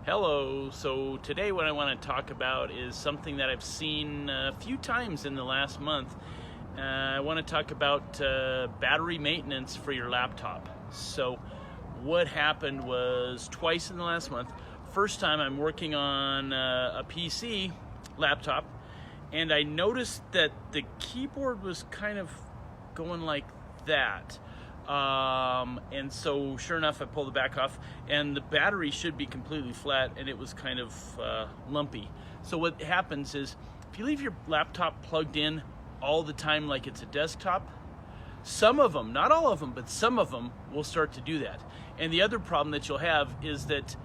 Hello. So today what I want to talk about is something that I've seen a few times in the last month. I want to talk about battery maintenance for your laptop. So what happened was twice in the last month. First time I'm working on a PC laptop, and I noticed that the keyboard was kind of going like that. And so sure enough, I pulled the back off and the battery should be completely flat, and it was kind of lumpy. So what happens is if you leave your laptop plugged in all the time like it's a desktop, some of them, not all of them, but some of them will start to do that. And the other problem that you'll have is that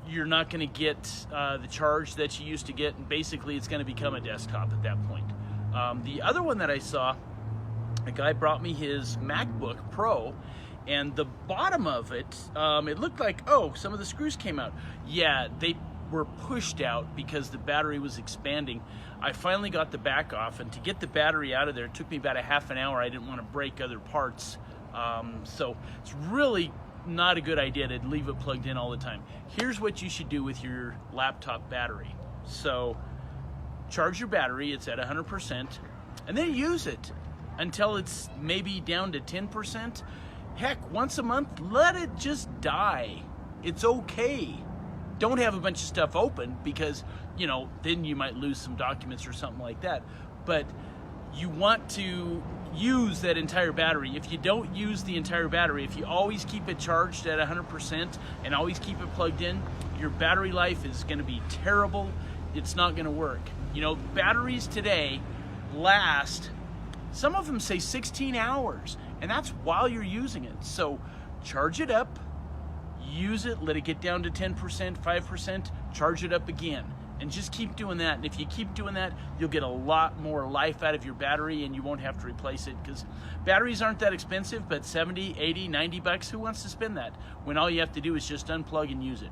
you're not going to get the charge that you used to get, and basically it's going to become a desktop at that point. The other one that I saw, a guy brought me his MacBook Pro, and the bottom of it, it looked like, oh, some of the screws came out. Yeah, they were pushed out because the battery was expanding. I finally got the back off, and to get the battery out of there, it took me about a half an hour. I didn't want to break other parts. So it's really not a good idea to leave it plugged in all the time. Here's what you should do with your laptop battery. So charge your battery, it's at 100%, and then use it until it's maybe down to 10%. Heck, once a month, let it just die. It's okay. Don't have a bunch of stuff open because, then you might lose some documents or something like that. But you want to use that entire battery. If you don't use the entire battery, if you always keep it charged at 100% and always keep it plugged in, your battery life is going to be terrible. It's not going to work. Batteries today last, some of them say 16 hours, and that's while you're using it. So charge it up, use it, let it get down to 10%, 5%, charge it up again, and just keep doing that. And if you keep doing that, you'll get a lot more life out of your battery, and you won't have to replace it, because batteries aren't that expensive, but 70, 80, 90 bucks, who wants to spend that when all you have to do is just unplug and use it?